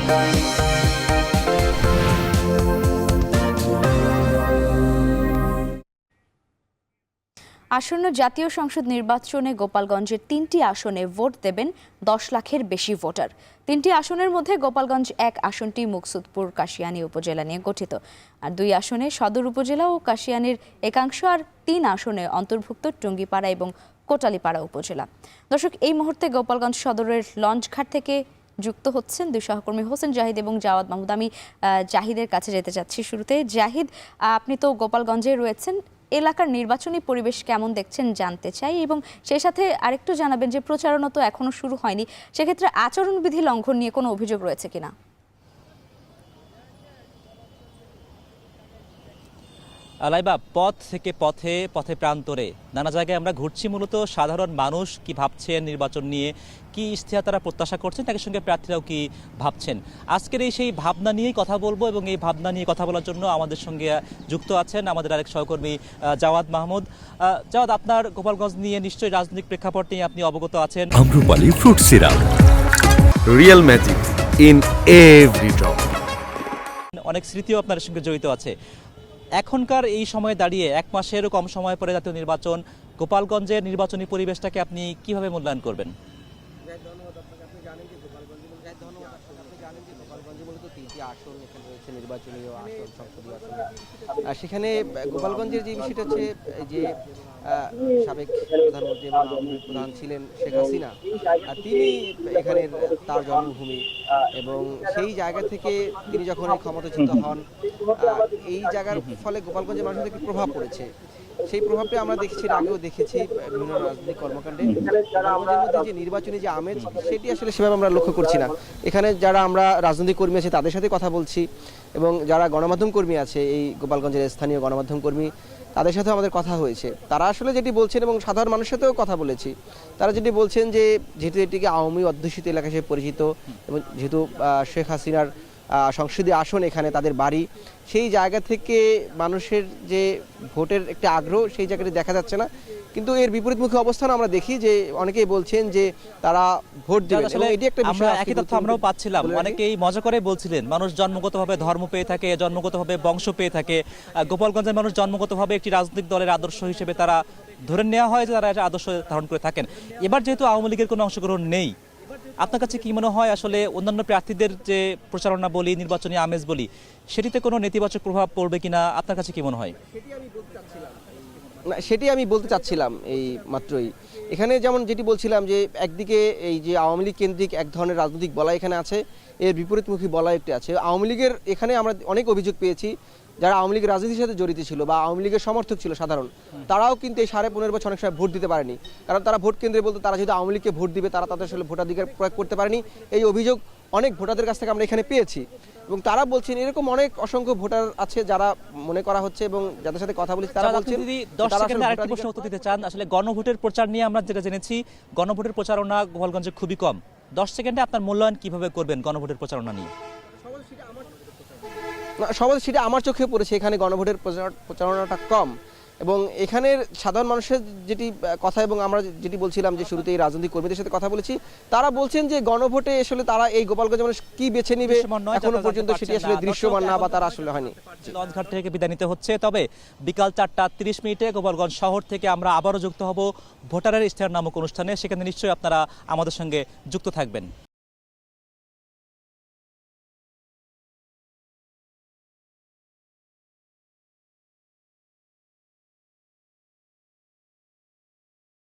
আসন্ন জাতীয় সংসদ নির্বাচনে গোপালগঞ্জের ৩টি আসনে ভোট দেবেন ১০ লাখের বেশি ভোটার। ৩টি আসনের মধ্যে গোপালগঞ্জ ১ আসনটি মুকসুদপুর কাশিয়ানী উপজেলা নিয়ে গঠিত, আর ২ আসনে সদর উপজেলা ও কাশিয়ানীর একাংশ, আর ৩ আসনে অন্তর্ভুক্ত টুঙ্গিপাড়া এবং কোটালীপাড়া উপজেলা। দর্শক, এই মুহূর্তে গোপালগঞ্জ সদরের লঞ্চঘাট থেকে যুক্ত হচ্ছেন দুই সহকর্মী হোসেন জাহিদ এবং জাওয়াদ মাহমুদ। আমি জাহিদের কাছে যেতে চাচ্ছি শুরুতে। জাহিদ, আপনি তো গোপালগঞ্জে রয়েছেন, এলাকার নির্বাচনী পরিবেশ কেমন দেখছেন জানতে চাই, এবং সেই সাথে আরেকটু জানাবেন যে প্রচারণা তো এখনো শুরু হয়নি, সেক্ষেত্রে আচরণবিধি লঙ্ঘন নিয়ে কোনো অভিযোগ রয়েছে কিনা? লাইবা, পথ থেকে পথে পথে প্রান্তরে নানা জায়গায় আমরা ঘুরছি। মূলত সাধারণ মানুষ কি ভাবছেন নির্বাচন নিয়ে, কি ইশতেহার তারা প্রত্যাশা করছেন, তার সঙ্গে প্রার্থীরাও কি ভাবছেন, আজকের সেই ভাবনা নিয়েই কথা বলবো। এবং এই ভাবনা নিয়ে কথা বলার জন্য আমাদের সঙ্গে যুক্ত আছেন আমাদের আরেক সহকর্মী জাওয়াদ মাহমুদ। জাওয়াদ, আপনার গোপালগঞ্জ নিয়ে নিশ্চয়ই রাজনৈতিক প্রেক্ষাপট নিয়ে আপনি অবগত আছেন। Amrapali fruit syrup, real magic in every drop. অনেক স্মৃতিও আপনার সঙ্গে জড়িত আছে। এখনকার এই সময়ে দাঁড়িয়ে 1 মাসেরও কম সময় পরে জাতীয় নির্বাচন, গোপালগঞ্জের নির্বাচনী পরিবেশটাকে আপনি কিভাবে মূল্যায়ন করবেন? সেখানে গোপালগঞ্জের যে বিষয়টা হচ্ছে যে সাবেক প্রধানমন্ত্রী এবং আওয়ামী লীগ প্রধান ছিলেন শেখ হাসিনা, তিনি এখানে তার জন্মভূমি, এবং সেই জায়গা থেকে তিনি যখন ক্ষমতাচ্যুত হন, এই জায়গার ফলে গোপালগঞ্জের মানুষের একটি প্রভাব পড়েছে। সেই প্রভাবটা আমরা দেখেছি, আগেও দেখেছি বিভিন্ন রাজনৈতিক কর্মকাণ্ডে। গোপালগঞ্জের মধ্যে যে নির্বাচনী যে আমেজ, সেটি আসলে সেভাবে আমরা লক্ষ্য করছি না। এখানে যারা আমরা রাজনৈতিক কর্মী আছে তাদের সাথে কথা বলছি, এবং যারা গণমাধ্যম কর্মী আছে, এই গোপালগঞ্জের স্থানীয় গণমাধ্যম কর্মী, তাদের সাথেও আমাদের কথা হয়েছে। তারা আসলে যেটি বলছেন, এবং সাধারণ মানুষের সাথেও কথা বলেছি, তারা যেটি বলছেন যে যেহেতু এটিকে আওয়ামী অধ্যুষিত এলাকা হিসেবে পরিচিত, এবং যেহেতু শেখ হাসিনার সংসদীয় আসন এখানে তাদের বাড়ি, সেই জায়গা থেকে মানুষের যে ভোটের একটা আগ্রহ, সেই জায়গাটি দেখা যাচ্ছে না। কিন্তু এর বিপরীতমুখী অবস্থান আমরা দেখি যে অনেকেই বলছেন যে তারা ভোট দেবেন। এটি একটা বিষয়, একই তথ্য আমরাও পাচ্ছিলাম। অনেকেই মজা করে বলছিলেন মানুষ জন্মগতভাবে ধর্ম পেয়ে থাকে, জন্মগতভাবে বংশ পেয়ে থাকে। গোপালগঞ্জের মানুষ জন্মগতভাবে একটি রাজনৈতিক দলের আদর্শ হিসেবে তারা ধরে নেওয়া হয় যে তারা একটা আদর্শ ধারণ করে থাকেন। এবার যেহেতু আওয়ামী লীগের কোনো অংশগ্রহণ নেই, আপনার কাছে কি মনে হয় আসলে অন্যান্য প্রার্থীদের যে প্রচারণা বলি, নির্বাচনী আমেজ বলি, সেটিতে কোনো নেতিবাচক প্রভাব পড়বে কিনা আপনার কাছে কি মনে হয়? সেটি আমি বলতে চাচ্ছিলাম এই মাত্রই। এখানে যেমন যেটি বলছিলাম যে একদিকে এই যে আওয়ামী লীগ কেন্দ্রিক এক ধরনের রাজনৈতিক বলয় এখানে আছে, এর বিপরীতমুখী বলয় একটি আছে। আওয়ামী লীগের এখানে আমরা অনেক অভিযোগ পেয়েছি, যারা আওয়ামী লীগের রাজনীতির সাথে জড়িত ছিল বা আওয়ামী লীগের সমর্থক ছিল সাধারণ, তারাও কিন্তু এই 15.5 বছর অনেক সময় ভোট দিতে পারেনি। কারণ তারা ভোট কেন্দ্রে বলতে তারা যদি আওয়ামী লীগকে ভোট দিবে, তারা তাদের আসলে ভোটাধিকার প্রয়োগ করতে পারেনি। এই অভিযোগ অনেক ভোটারদের কাছ থেকে আমরা এখানে পেয়েছি, এবং তারা বলছেন এরকম অনেক অসংখ্য ভোটার আছে যারা মনে করা হচ্ছে, এবং যাদের সাথে কথা বলেছি তারা বলছেন। যদি 10 সেকেন্ডে আরেকটি প্রশ্ন উত্তর দিতে চান, আসলে গণভোটের প্রচার নিয়ে আমরা যেটা জেনেছি, গণভোটের প্রচারণা গোপালগঞ্জে খুবই কম। 10 সেকেন্ডে আপনার মূল্যায়ন কিভাবে করবেন গণভোটের প্রচারণা নিয়ে? সবাই সেটা আমার চোখে পড়েছে, এখানে গণভোটের প্রচারণাটা কম, এবং এখানের সাধারণ মানুষের যেটি কথা, এবং আমরা যেটি বলছিলাম যে শুরুতে এই রাজনৈতিক কর্মীদের সাথে কথা বলেছি, তারা বলছেন যে গণভোটে আসলে তারা এই গোপালগঞ্জের মানুষ কি বেছে নিবে এখনো পর্যন্ত সেটি আসলে দৃশ্যমান না, বা তারা আসলে হয়নি। লঞ্চঘাট থেকে বিদায় নিতে হচ্ছে, তবে বিকাল 4:30 গোপালগঞ্জ শহর থেকে আমরা আবারও যুক্ত হব ভোটারের ইশতেহার নামক অনুষ্ঠানে। সেখানে নিশ্চয়ই আপনারা আমাদের সঙ্গে যুক্ত থাকবেন।